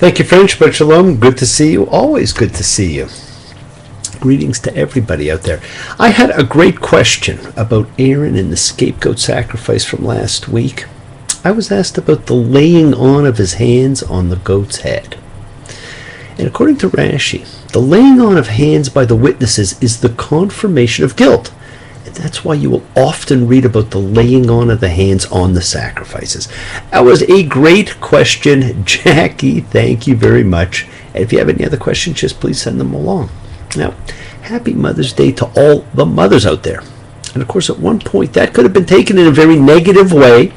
Thank you, French, but shalom. Good to see you. Always good to see you. Greetings to everybody out there. I had a great question about Aaron and the scapegoat sacrifice from last week. I was asked about the laying on of his hands on the goat's head. And according to Rashi, the laying on of hands by the witnesses is the confirmation of guilt. And that's why you will often read about the laying on of the hands on the sacrifices. That was a great question, Jackie. Thank you very much. And if you have any other questions, just please send them along. Now, happy Mother's Day to all the mothers out there. And of course, at one point, that could have been taken in a very negative way,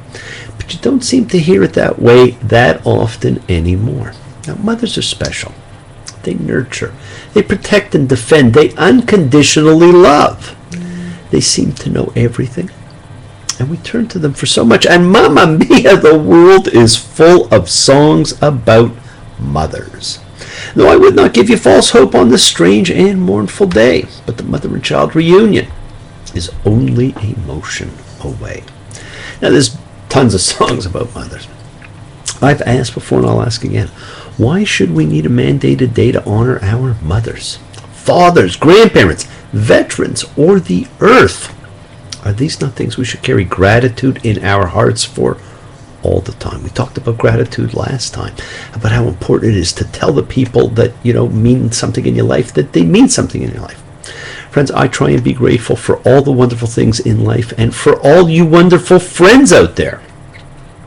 but you don't seem to hear it that way that often anymore. Now, mothers are special. They nurture. They protect and defend. They unconditionally love. They seem to know everything. And we turn to them for so much. And Mamma Mia, the world is full of songs about mothers. No, I would not give you false hope on this strange and mournful day, but the mother and child reunion is only a motion away. Now, there's tons of songs about mothers. I've asked before and I'll ask again, why should we need a mandated day to honor our mothers, fathers, grandparents, veterans, or the earth? Are these not things we should carry gratitude in our hearts for all the time? We talked about gratitude last time, about how important it is to tell the people that, mean something in your life, that they mean something in your life. Friends, I try and be grateful for all the wonderful things in life and for all you wonderful friends out there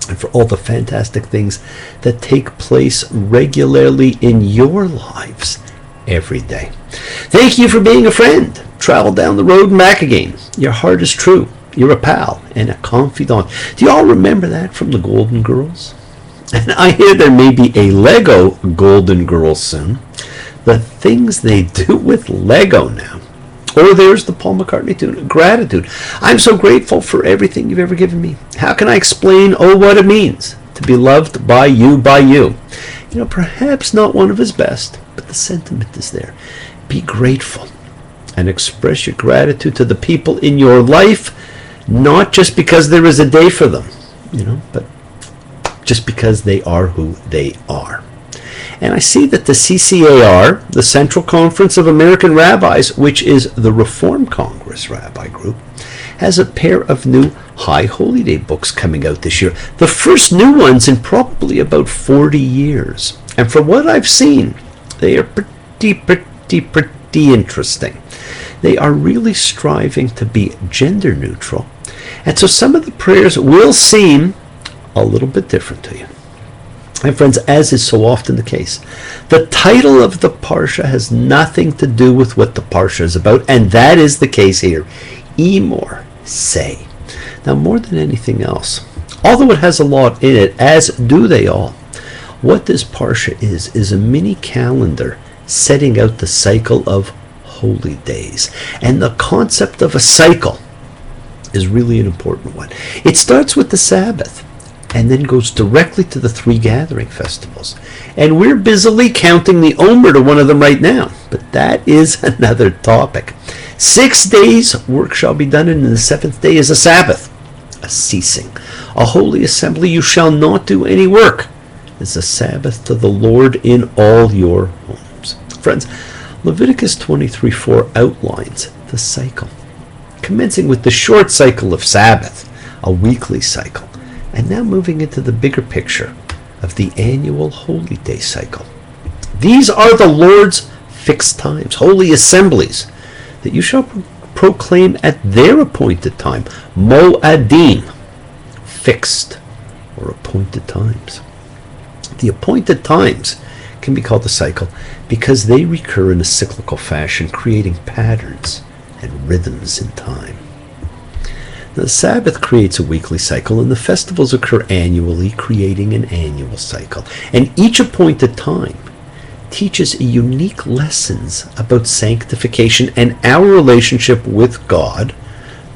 and for all the fantastic things that take place regularly in your lives every day. Thank you for being a friend. Travel down the road and back again. Your heart is true. You're a pal and a confidant. Do you all remember that from the Golden Girls? And I hear there may be a Lego Golden Girls soon. The things they do with Lego now. Or there's the Paul McCartney tune, Gratitude. I'm so grateful for everything you've ever given me. How can I explain, what it means to be loved by you, by you? Perhaps not one of his best, but the sentiment is there. Be grateful and express your gratitude to the people in your life, not just because there is a day for them, but just because they are who they are. And I see that the CCAR, the Central Conference of American Rabbis, which is the Reform Congress Rabbi Group, has a pair of new High Holy Day books coming out this year. The first new ones in probably about 40 years. And from what I've seen, they are pretty interesting. They are really striving to be gender neutral. And so some of the prayers will seem a little bit different to you. And friends, as is so often the case, the title of the Parsha has nothing to do with what the Parsha is about, and that is the case here. Emor, say. Now, more than anything else, although it has a lot in it, as do they all, what this Parsha is a mini calendar setting out the cycle of holy days. And the concept of a cycle is really an important one. It starts with the Sabbath and then goes directly to the three gathering festivals. And we're busily counting the Omer to one of them right now, but that is another topic. 6 days work shall be done, and the seventh day is a Sabbath, a ceasing. A holy assembly you shall not do any work. It's a Sabbath to the Lord in all your homes. Friends, Leviticus 23:4 outlines the cycle, commencing with the short cycle of Sabbath, a weekly cycle, and now moving into the bigger picture of the annual Holy Day cycle. These are the Lord's fixed times, holy assemblies, that you shall proclaim at their appointed time, Mo'adim, fixed or appointed times. The appointed times can be called a cycle because they recur in a cyclical fashion, creating patterns and rhythms in time. Now, the Sabbath creates a weekly cycle, and the festivals occur annually, creating an annual cycle. And each appointed time teaches unique lessons about sanctification and our relationship with God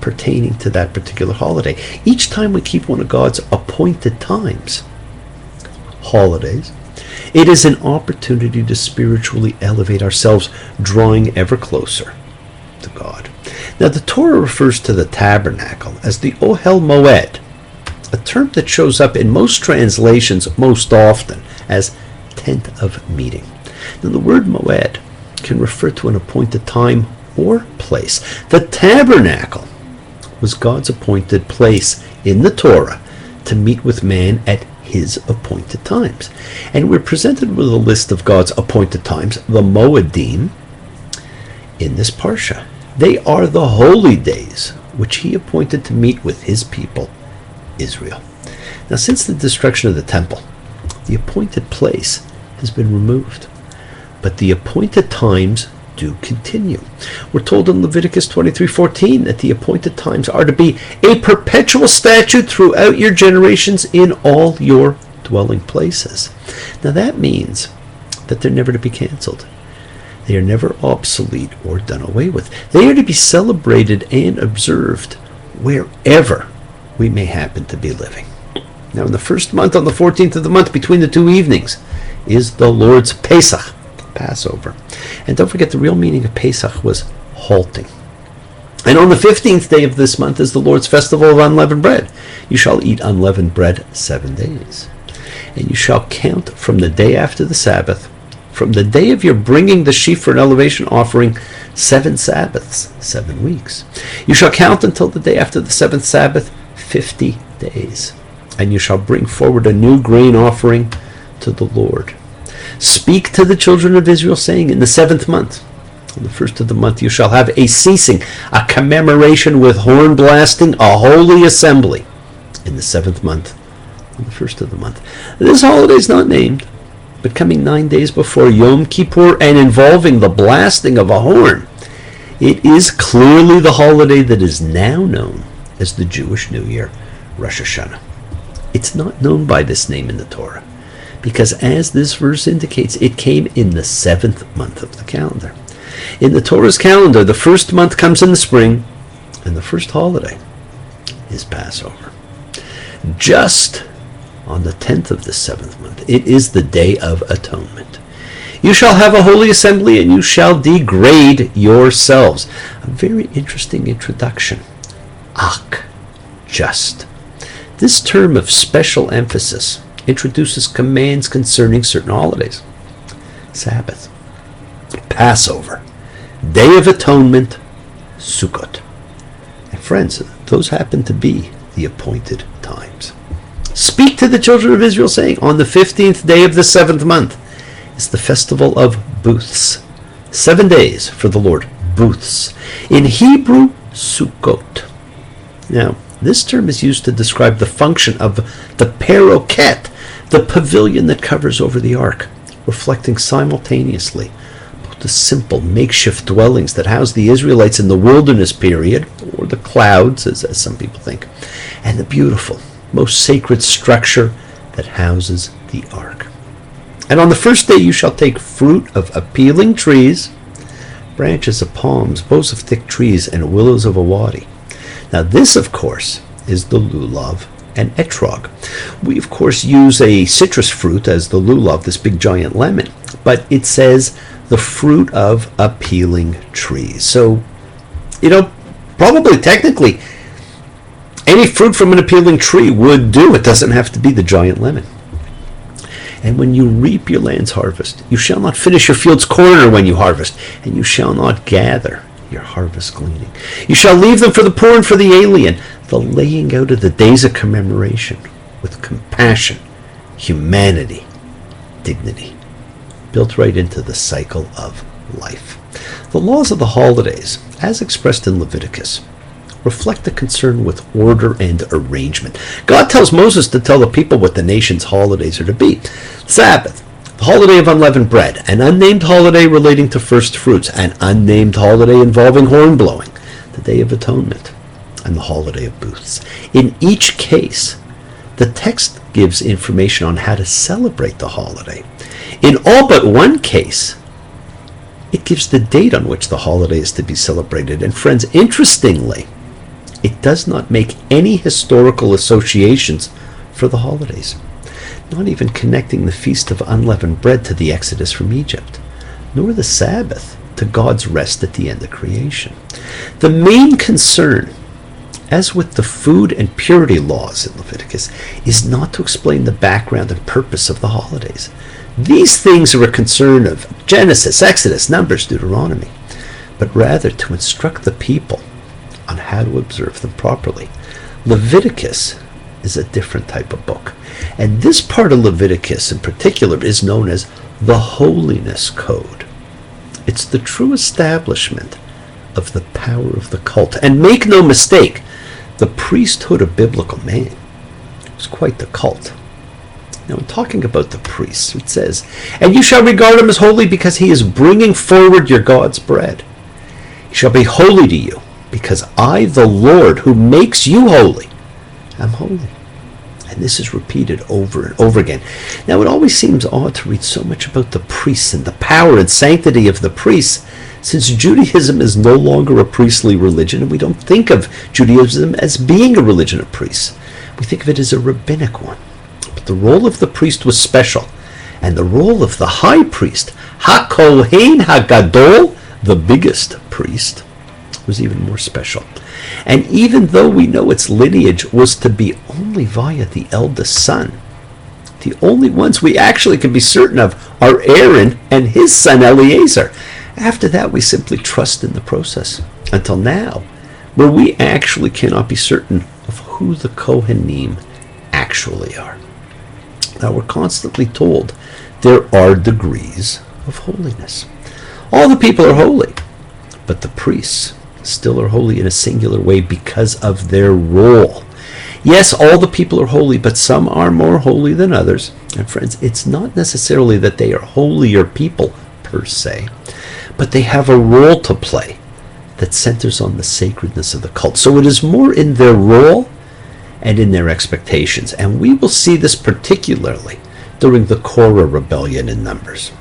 pertaining to that particular holiday. Each time we keep one of God's appointed times, holidays, it is an opportunity to spiritually elevate ourselves, drawing ever closer to God. Now, the Torah refers to the tabernacle as the Ohel Moed, a term that shows up in most translations most often as tent of meeting. Now the word moed can refer to an appointed time or place. The tabernacle was God's appointed place in the Torah to meet with man at his appointed times. And we're presented with a list of God's appointed times, the Moedim, in this parsha. They are the holy days which he appointed to meet with his people, Israel. Now, since the destruction of the temple, the appointed place has been removed, but the appointed times do continue. We're told in Leviticus 23:14 that the appointed times are to be a perpetual statute throughout your generations in all your dwelling places. Now that means that they're never to be canceled. They are never obsolete or done away with. They are to be celebrated and observed wherever we may happen to be living. Now in the first month, on the 14th of the month, between the two evenings, is the Lord's Pesach, Passover. And don't forget, the real meaning of Pesach was halting. And on the 15th day of this month is the Lord's festival of unleavened bread. You shall eat unleavened bread 7 days. And you shall count from the day after the Sabbath, from the day of your bringing the sheaf for an elevation offering, 7 Sabbaths, 7 weeks. You shall count until the day after the 7th Sabbath, 50 days. And you shall bring forward a new grain offering to the Lord. Speak to the children of Israel, saying, in the 7th month, on the 1st of the month, you shall have a ceasing, a commemoration with horn blasting, a holy assembly. In the 7th month, on the 1st of the month. This holiday is not named, but coming 9 days before Yom Kippur and involving the blasting of a horn, it is clearly the holiday that is now known as the Jewish New Year, Rosh Hashanah. It's not known by this name in the Torah, because as this verse indicates, it came in the 7th month of the calendar. In the Torah's calendar, the first month comes in the spring, and the first holiday is Passover. Just on the 10th of the 7th month, it is the Day of Atonement. You shall have a holy assembly, and you shall degrade yourselves. A very interesting introduction. Ak, just. This term of special emphasis introduces commands concerning certain holidays. Sabbath, Passover, Day of Atonement, Sukkot. And friends, those happen to be the appointed times. Speak to the children of Israel, saying, on the 15th day of the 7th month is the festival of booths. 7 days for the Lord, booths. In Hebrew, Sukkot. Now, this term is used to describe the function of the paroquet, the pavilion that covers over the ark, reflecting simultaneously both the simple makeshift dwellings that housed the Israelites in the wilderness period, or the clouds, as some people think, and the beautiful, most sacred structure that houses the ark. And on the first day you shall take fruit of appealing trees, branches of palms, boughs of thick trees, and willows of a wadi. Now this, of course, is the lulav and etrog. We, of course, use a citrus fruit as the lulav, this big giant lemon, but it says the fruit of appealing trees. So, probably technically, any fruit from an appealing tree would do. It doesn't have to be the giant lemon. And when you reap your land's harvest, you shall not finish your field's corner when you harvest, and you shall not gather your harvest gleaning. You shall leave them for the poor and for the alien, the laying out of the days of commemoration with compassion, humanity, dignity, built right into the cycle of life. The laws of the holidays, as expressed in Leviticus, reflect a concern with order and arrangement. God tells Moses to tell the people what the nation's holidays are to be. Sabbath, the holiday of unleavened bread, an unnamed holiday relating to first fruits, an unnamed holiday involving horn blowing, the Day of Atonement, and the holiday of booths. In each case, the text gives information on how to celebrate the holiday. In all but one case, it gives the date on which the holiday is to be celebrated. And friends, interestingly, it does not make any historical associations for the holidays, not even connecting the Feast of Unleavened Bread to the Exodus from Egypt, nor the Sabbath to God's rest at the end of creation. The main concern, as with the food and purity laws in Leviticus, is not to explain the background and purpose of the holidays. These things are a concern of Genesis, Exodus, Numbers, Deuteronomy, but rather to instruct the people on how to observe them properly. Leviticus is a different type of book. And this part of Leviticus in particular is known as the Holiness Code. It's the true establishment of the power of the cult. And make no mistake, the priesthood of biblical man was quite the cult. Now, in talking about the priests, it says, "And you shall regard him as holy because he is bringing forward your God's bread. He shall be holy to you, because I, the Lord, who makes you holy, am holy." And this is repeated over and over again. Now, it always seems odd to read so much about the priests and the power and sanctity of the priests, since Judaism is no longer a priestly religion, and we don't think of Judaism as being a religion of priests. We think of it as a rabbinic one. But the role of the priest was special, and the role of the high priest, HaKohen HaGadol, the biggest priest, was even more special. And even though we know its lineage was to be only via the eldest son, the only ones we actually can be certain of are Aaron and his son Eleazar. After that, we simply trust in the process. Until now, where we actually cannot be certain of who the Kohanim actually are. Now, we're constantly told there are degrees of holiness. All the people are holy, but the priests still are holy in a singular way because of their role. Yes, all the people are holy, but some are more holy than others. And friends, it's not necessarily that they are holier people per se, but they have a role to play that centers on the sacredness of the cult. So it is more in their role and in their expectations. And we will see this particularly during the Korah rebellion in Numbers.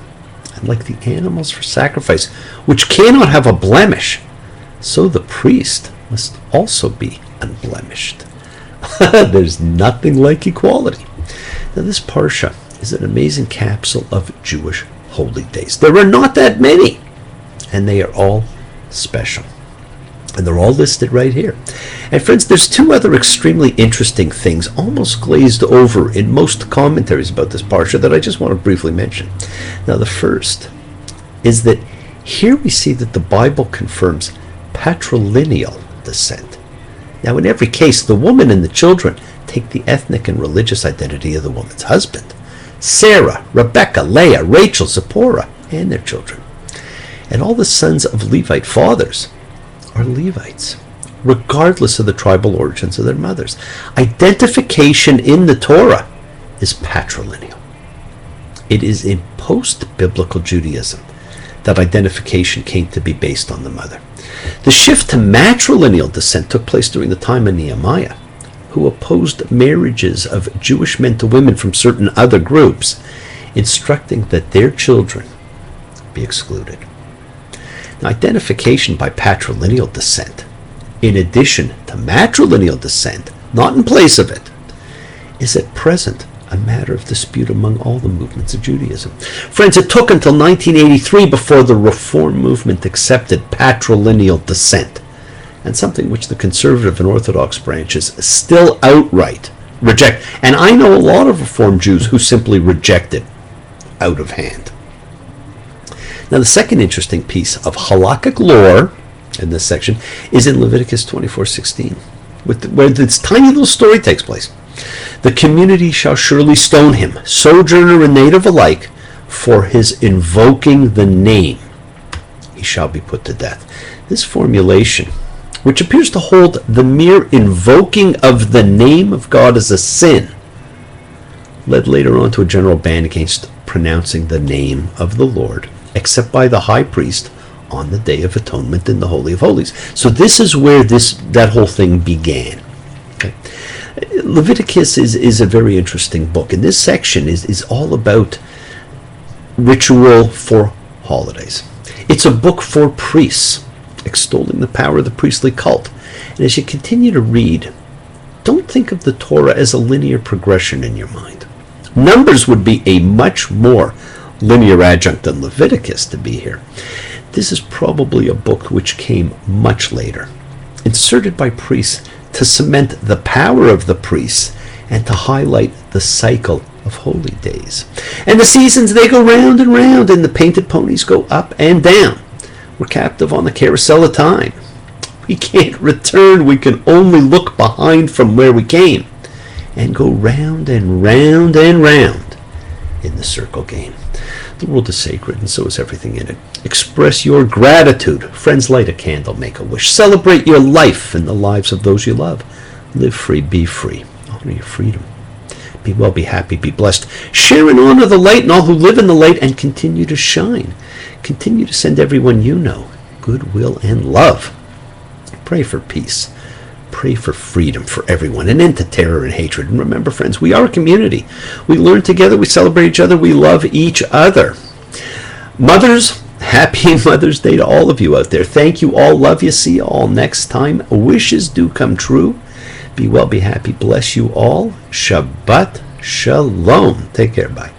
And like the animals for sacrifice, which cannot have a blemish, so the priest must also be unblemished. There's nothing like equality. Now, this Parsha is an amazing capsule of Jewish holy days. There are not that many, and they are all special. And they're all listed right here. And friends, there's two other extremely interesting things, almost glazed over in most commentaries about this Parsha, that I just want to briefly mention. Now, the first is that here we see that the Bible confirms patrilineal descent. Now, in every case, the woman and the children take the ethnic and religious identity of the woman's husband. Sarah, Rebecca, Leah, Rachel, Zipporah, and their children. And all the sons of Levite fathers are Levites, regardless of the tribal origins of their mothers. Identification in the Torah is patrilineal. It is in post-biblical Judaism that identification came to be based on the mother. The shift to matrilineal descent took place during the time of Nehemiah, who opposed marriages of Jewish men to women from certain other groups, instructing that their children be excluded. Now, identification by patrilineal descent, in addition to matrilineal descent, not in place of it, is at present a matter of dispute among all the movements of Judaism. Friends, it took until 1983 before the Reform movement accepted patrilineal descent, and something which the conservative and Orthodox branches still outright reject. And I know a lot of Reform Jews who simply reject it out of hand. Now, the second interesting piece of halakhic lore in this section is in Leviticus 24:16, where this tiny little story takes place. The community shall surely stone him, sojourner and native alike, for his invoking the name. He shall be put to death. This formulation, which appears to hold the mere invoking of the name of God as a sin, led later on to a general ban against pronouncing the name of the Lord, except by the high priest on the Day of Atonement in the Holy of Holies. So this is where that whole thing began. Okay. Leviticus is a very interesting book, and this section is all about ritual for holidays. It's a book for priests, extolling the power of the priestly cult. And as you continue to read, don't think of the Torah as a linear progression in your mind. Numbers would be a much more linear adjunct than Leviticus to be here. This is probably a book which came much later, inserted by priests to cement the power of the priests and to highlight the cycle of holy days. And the seasons, they go round and round, and the painted ponies go up and down. We're captive on the carousel of time. We can't return, we can only look behind from where we came, and go round and round and round in the circle game. The world is sacred, and so is everything in it. Express your gratitude. Friends, light a candle, make a wish. Celebrate your life and the lives of those you love. Live free, be free. Honor your freedom. Be well, be happy, be blessed. Share and honor the light and all who live in the light, and continue to shine. Continue to send everyone you know goodwill and love. Pray for peace. Pray for freedom for everyone, an end to terror and hatred. And remember, friends, we are a community. We learn together, we celebrate each other, we love each other. Mothers, happy Mother's Day to all of you out there. Thank you all. Love you. See you all next time. Wishes do come true. Be well, be happy. Bless you all. Shabbat Shalom. Take care. Bye.